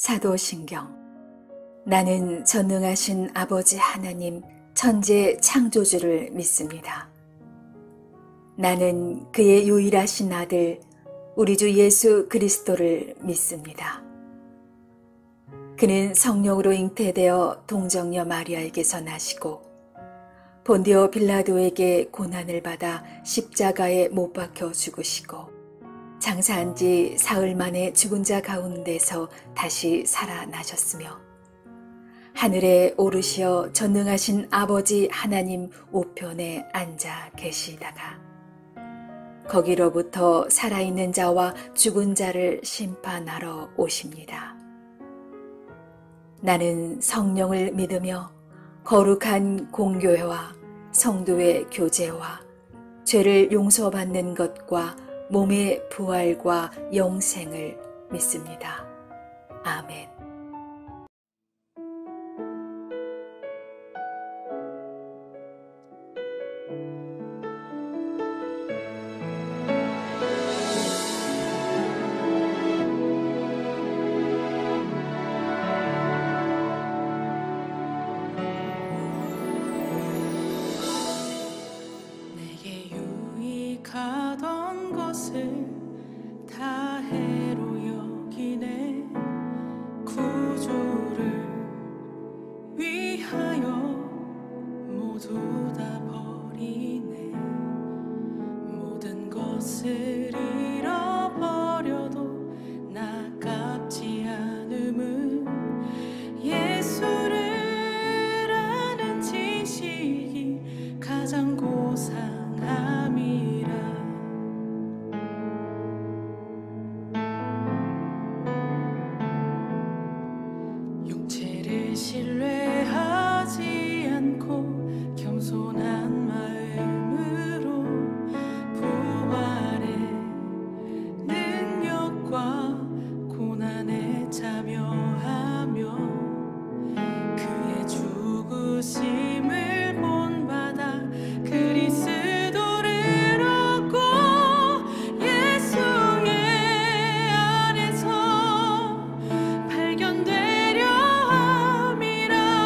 사도신경. 나는 전능하신 아버지 하나님 천지 창조주를 믿습니다. 나는 그의 유일하신 아들 우리 주 예수 그리스도를 믿습니다. 그는 성령으로 잉태되어 동정녀 마리아에게서 나시고 본디오 빌라도에게 고난을 받아 십자가에 못 박혀 죽으시고 장사한 지 사흘 만에 죽은 자 가운데서 다시 살아나셨으며 하늘에 오르시어 전능하신 아버지 하나님 우편에 앉아 계시다가 거기로부터 살아있는 자와 죽은 자를 심판하러 오십니다. 나는 성령을 믿으며 거룩한 공교회와 성도의 교제와 죄를 용서받는 것과 몸의 부활과 영생을 믿습니다. 아멘. 내게 유익하던 것을 다 해로 여기네. 구주를 위하여 모두 다 버리네. 모든 것을 잃어버려도 나깝지 않음은 예수를 아는 지식이 가장 고상함이라. 육체를 신뢰하지 않고 겸손한 마음으로 부활의 능력과 고난에 참여하며 그의 죽으심을 본받아 그리스도를 얻고 예수의 안에서 발견되려 함이라.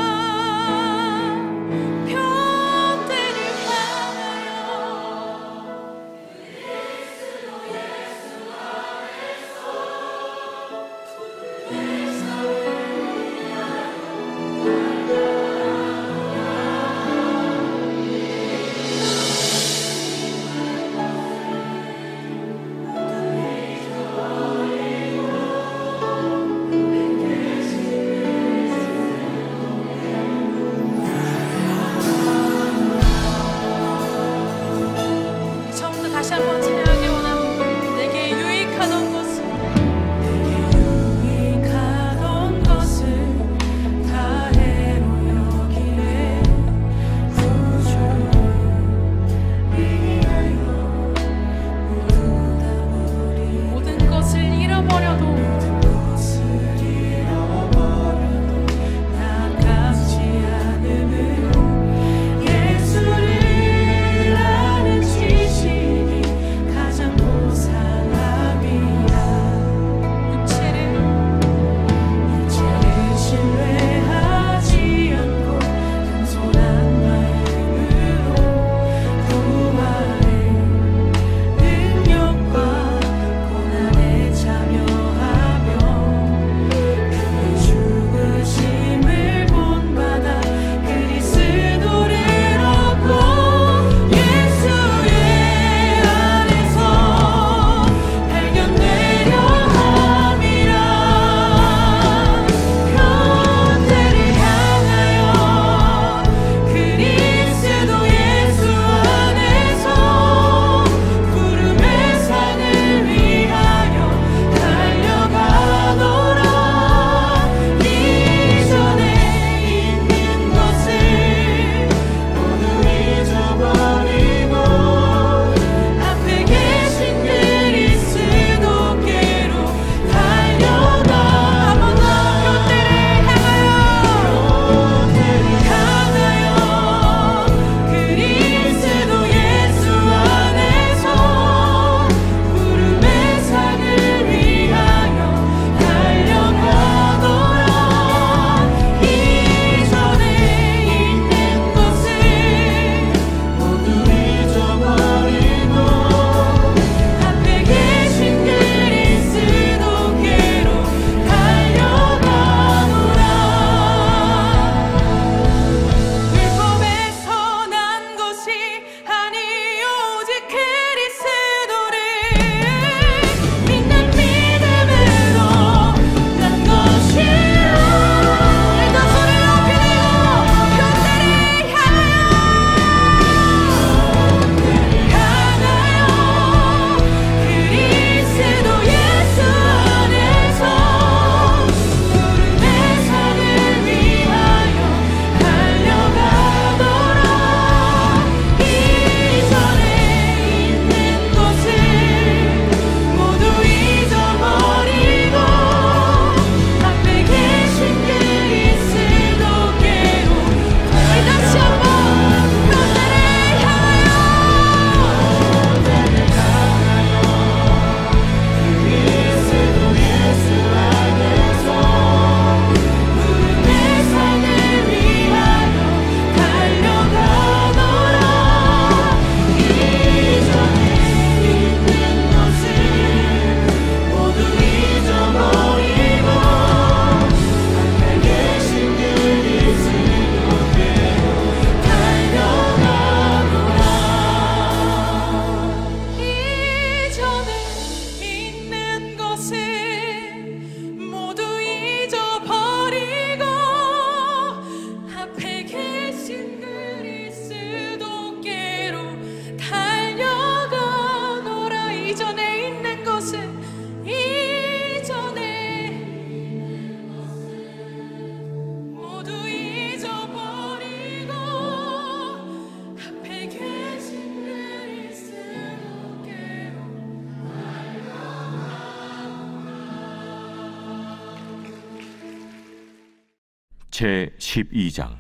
제12장.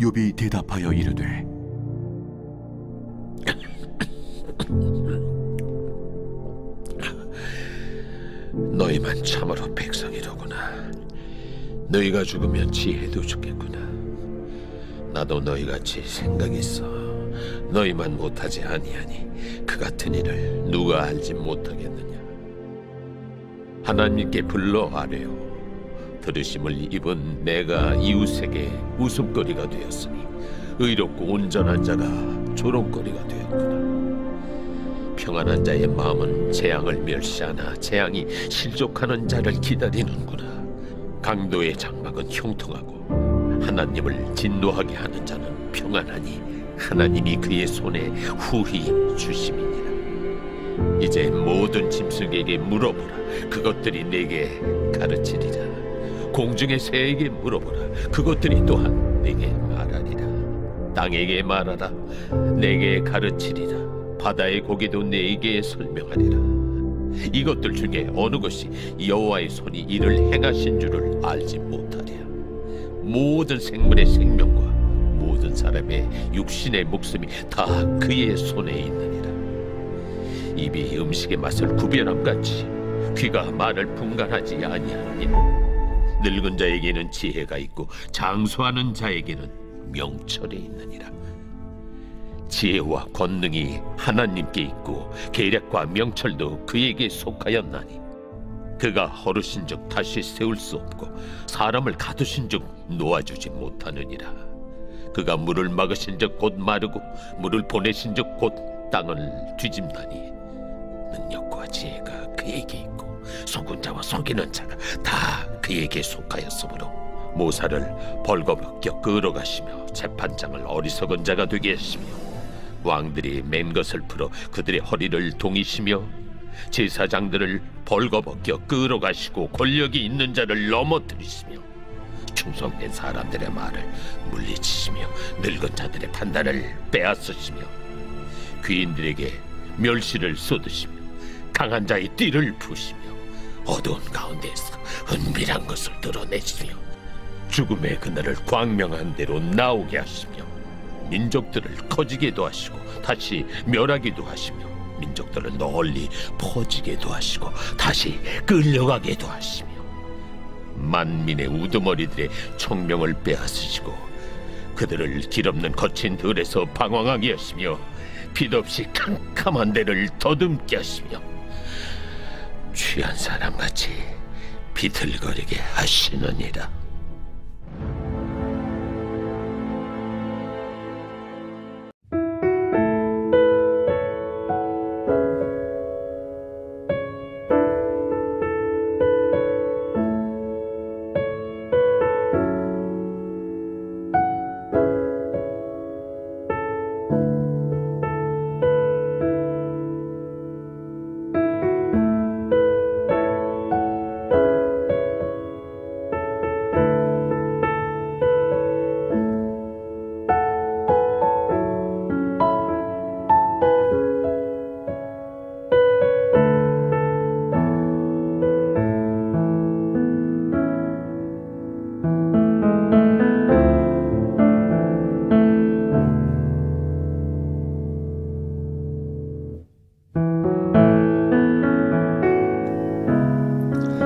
욥이 대답하여 이르되 너희만 참으로 백성이로구나. 너희가 죽으면 지혜도 죽겠구나. 나도 너희같이 생각이 있어. 너희만 못하지 아니하니 그 같은 일을 누가 알지 못하겠느냐. 하나님께 불러 아뢰어 들으심을 입은 내가 이웃에게 웃음거리가 되었으니 의롭고 온전한 자가 조롱거리가 되었구나. 평안한 자의 마음은 재앙을 멸시하나 재앙이 실족하는 자를 기다리는구나. 강도의 장막은 형통하고 하나님을 진노하게 하는 자는 평안하니 하나님이 그의 손에 후히 주심이니라. 이제 모든 짐승에게 물어보라. 그것들이 내게 가르치리라. 공중의 새에게 물어보라. 그것들이 또한 내게 말하리라. 땅에게 말하라. 내게 가르치리라. 바다의 고기도 내게 설명하리라. 이것들 중에 어느 것이 여호와의 손이 이를 행하신 줄을 알지 못하랴. 모든 생물의 생명과 모든 사람의 육신의 목숨이 다 그의 손에 있느니라. 입이 음식의 맛을 구별함같이 귀가 말을 분간하지 아니하느니라. 늙은 자에게는 지혜가 있고 장수하는 자에게는 명철이 있느니라. 지혜와 권능이 하나님께 있고 계략과 명철도 그에게 속하였나니 그가 허르신즉 다시 세울 수 없고 사람을 가두신즉 놓아주지 못하느니라. 그가 물을 막으신즉 곧 마르고 물을 보내신즉 곧 땅을 뒤집나니 능력과 지혜가 그에게 있고 속은 자와 속이는 자가 다 그에게 속하였으므로 모사를 벌거벗겨 끌어가시며 재판장을 어리석은 자가 되게 하시며 왕들이 맨 것을 풀어 그들의 허리를 동이시며 제사장들을 벌거벗겨 끌어가시고 권력이 있는 자를 넘어뜨리시며 충성된 사람들의 말을 물리치시며 늙은 자들의 판단을 빼앗으시며 귀인들에게 멸시를 쏟으시며 강한 자의 띠를 부시며 어두운 가운데에서 은밀한 것을 드러내시며 죽음의 그날을 광명한 대로 나오게 하시며 민족들을 커지게도 하시고 다시 멸하기도 하시며 민족들을 널리 퍼지게도 하시고 다시 끌려가게도 하시며 만민의 우두머리들의 총명을 빼앗으시고 그들을 길없는 거친 들에서 방황하게 하시며 빛없이 캄캄한 데를 더듬게 하시며 취한 사람같이 비틀거리게 하시느니라.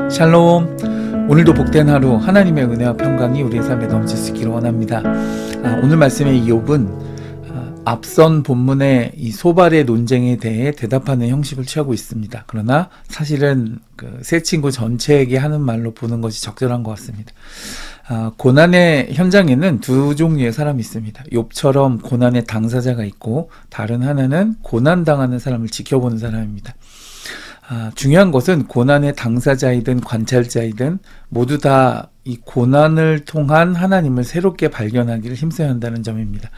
샬롬. 오늘도 복된 하루 하나님의 은혜와 평강이 우리의 삶에 넘치시기를 원합니다. 오늘 말씀의 이욥은 앞선 본문의 이 소발의 논쟁에 대해 대답하는 형식을 취하고 있습니다. 그러나 사실은 그 세 친구 전체에게 하는 말로 보는 것이 적절한 것 같습니다. 고난의 현장에는 두 종류의 사람이 있습니다. 욥처럼 고난의 당사자가 있고 다른 하나는 고난당하는 사람을 지켜보는 사람입니다. 중요한 것은 고난의 당사자이든 관찰자이든 모두 다 이 고난을 통한 하나님을 새롭게 발견하기를 힘써야 한다는 점입니다.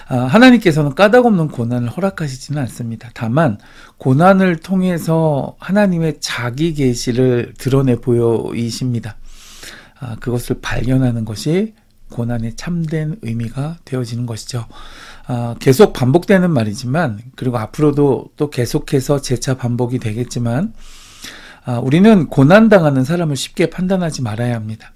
하나님께서는 까닭없는 고난을 허락하시지는 않습니다. 다만 고난을 통해서 하나님의 자기 계시를 드러내 보이십니다. 그것을 발견하는 것이 고난의 참된 의미가 되어지는 것이죠. 계속 반복되는 말이지만, 그리고 앞으로도 또 계속해서 재차 반복이 되겠지만, 우리는 고난당하는 사람을 쉽게 판단하지 말아야 합니다.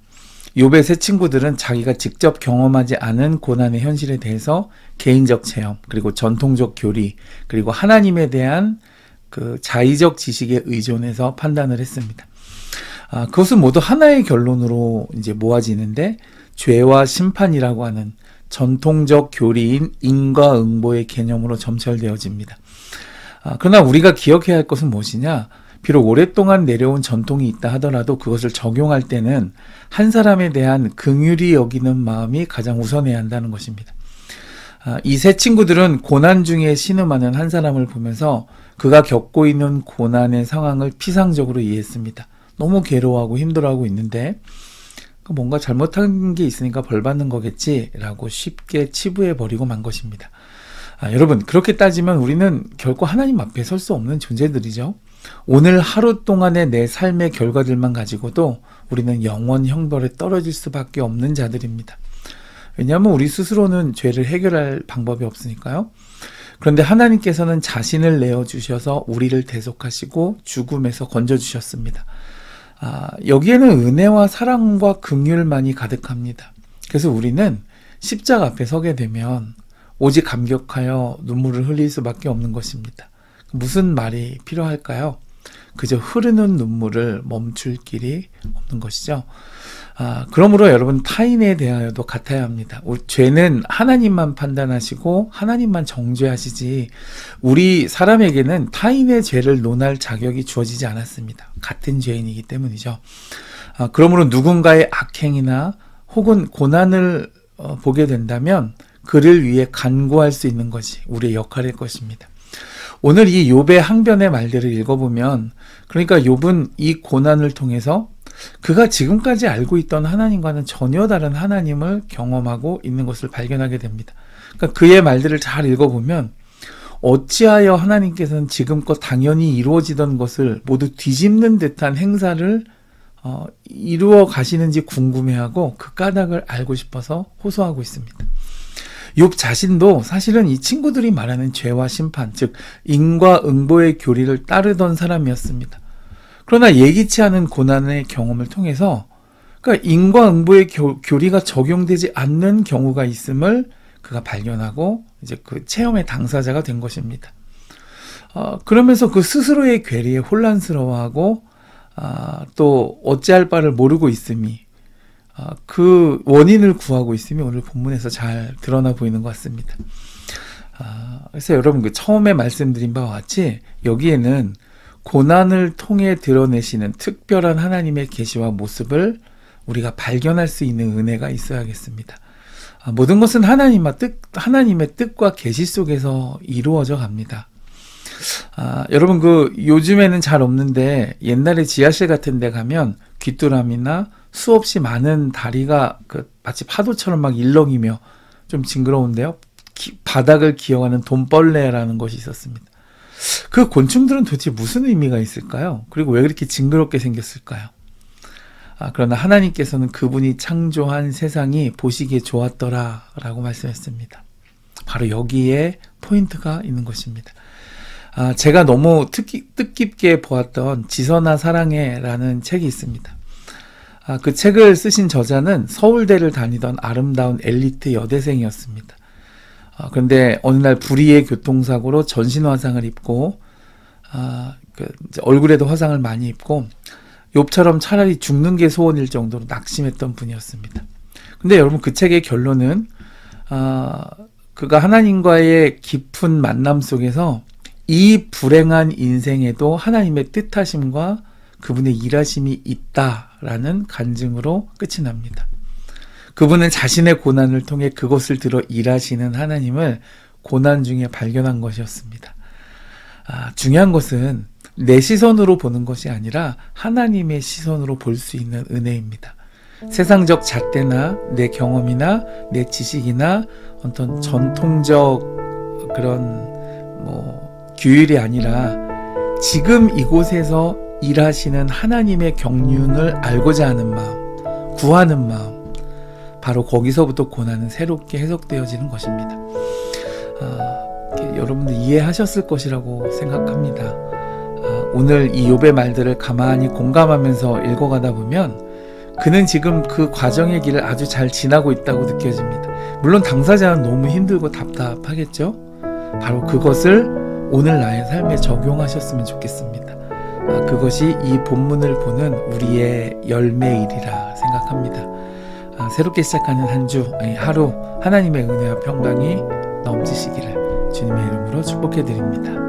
욥의 세 친구들은 자기가 직접 경험하지 않은 고난의 현실에 대해서 개인적 체험, 그리고 전통적 교리, 그리고 하나님에 대한 그 자의적 지식에 의존해서 판단을 했습니다. 그것은 모두 하나의 결론으로 이제 모아지는데, 죄와 심판이라고 하는 전통적 교리인 인과응보의 개념으로 점철되어집니다. 그러나 우리가 기억해야 할 것은 무엇이냐? 비록 오랫동안 내려온 전통이 있다 하더라도 그것을 적용할 때는 한 사람에 대한 긍휼히 여기는 마음이 가장 우선해야 한다는 것입니다. 이 세 친구들은 고난 중에 신음하는 한 사람을 보면서 그가 겪고 있는 고난의 상황을 피상적으로 이해했습니다. 너무 괴로워하고 힘들어하고 있는데 뭔가 잘못한 게 있으니까 벌 받는 거겠지라고 쉽게 치부해버리고 만 것입니다. 여러분, 그렇게 따지면 우리는 결코 하나님 앞에 설 수 없는 존재들이죠. 오늘 하루 동안의 내 삶의 결과들만 가지고도 우리는 영원 형벌에 떨어질 수밖에 없는 자들입니다. 왜냐하면 우리 스스로는 죄를 해결할 방법이 없으니까요. 그런데 하나님께서는 자신을 내어주셔서 우리를 대속하시고 죽음에서 건져주셨습니다. 여기에는 은혜와 사랑과 긍휼만이 가득합니다. 그래서 우리는 십자가 앞에 서게 되면 오직 감격하여 눈물을 흘릴 수밖에 없는 것입니다. 무슨 말이 필요할까요? 그저 흐르는 눈물을 멈출 길이 없는 것이죠. 그러므로 여러분, 타인에 대하여도 같아야 합니다. 죄는 하나님만 판단하시고 하나님만 정죄하시지, 우리 사람에게는 타인의 죄를 논할 자격이 주어지지 않았습니다. 같은 죄인이기 때문이죠. 그러므로 누군가의 악행이나 혹은 고난을 보게 된다면 그를 위해 간구할 수 있는 것이 우리의 역할일 것입니다. 오늘 이 욥의 항변의 말들을 읽어보면, 그러니까 욥은 이 고난을 통해서 그가 지금까지 알고 있던 하나님과는 전혀 다른 하나님을 경험하고 있는 것을 발견하게 됩니다. 그러니까 그의 말들을 잘 읽어보면 어찌하여 하나님께서는 지금껏 당연히 이루어지던 것을 모두 뒤집는 듯한 행사를 이루어 가시는지 궁금해하고 그 까닭을 알고 싶어서 호소하고 있습니다. 욥 자신도 사실은 이 친구들이 말하는 죄와 심판, 즉 인과응보의 교리를 따르던 사람이었습니다. 그러나 예기치 않은 고난의 경험을 통해서, 그러니까 인과응보의 교리가 적용되지 않는 경우가 있음을 그가 발견하고 이제 그 체험의 당사자가 된 것입니다. 그러면서 그 스스로의 괴리에 혼란스러워하고 또 어찌할 바를 모르고 있음이, 그 원인을 구하고 있음이 오늘 본문에서 잘 드러나 보이는 것 같습니다. 그래서 여러분, 그 처음에 말씀드린 바와 같이 여기에는 고난을 통해 드러내시는 특별한 하나님의 계시와 모습을 우리가 발견할 수 있는 은혜가 있어야겠습니다. 모든 것은 하나님의 뜻과 계시 속에서 이루어져 갑니다. 여러분, 요즘에는 잘 없는데 옛날에 지하실 같은 데 가면 귀뚜라미나 수없이 많은 다리가 마치 파도처럼 막 일렁이며 좀 징그러운데요. 바닥을 기어가는 돈벌레라는 것이 있었습니다. 그 곤충들은 도대체 무슨 의미가 있을까요? 그리고 왜 그렇게 징그럽게 생겼을까요? 그러나 하나님께서는 그분이 창조한 세상이 보시기에 좋았더라 라고 말씀했습니다. 바로 여기에 포인트가 있는 것입니다. 제가 너무 뜻깊게 보았던 지선아 사랑해 라는 책이 있습니다. 그 책을 쓰신 저자는 서울대를 다니던 아름다운 엘리트 여대생이었습니다. 그런데 어느 날 불의의 교통사고로 전신화상을 입고 이제 얼굴에도 화상을 많이 입고 욥처럼 차라리 죽는 게 소원일 정도로 낙심했던 분이었습니다. 근데 여러분, 그 책의 결론은 그가 하나님과의 깊은 만남 속에서 이 불행한 인생에도 하나님의 뜻하심과 그분의 일하심이 있다라는 간증으로 끝이 납니다. 그분은 자신의 고난을 통해 그것을 들어 일하시는 하나님을 고난 중에 발견한 것이었습니다. 중요한 것은 내 시선으로 보는 것이 아니라 하나님의 시선으로 볼 수 있는 은혜입니다. 세상적 잣대나 내 경험이나 내 지식이나 어떤 전통적 그런 규율이 아니라 지금 이곳에서 일하시는 하나님의 경륜을 알고자 하는 마음, 구하는 마음, 바로 거기서부터 고난은 새롭게 해석되어지는 것입니다. 여러분들 이해하셨을 것이라고 생각합니다. 오늘 이 욥의 말들을 가만히 공감하면서 읽어가다 보면 그는 지금 그 과정의 길을 아주 잘 지나고 있다고 느껴집니다. 물론 당사자는 너무 힘들고 답답하겠죠. 바로 그것을 오늘 나의 삶에 적용하셨으면 좋겠습니다. 그것이 이 본문을 보는 우리의 열매일이라 생각합니다. 새롭게 시작하는 한 주, 하루 하나님의 은혜와 평강이 넘치시기를 주님의 이름으로 축복해 드립니다.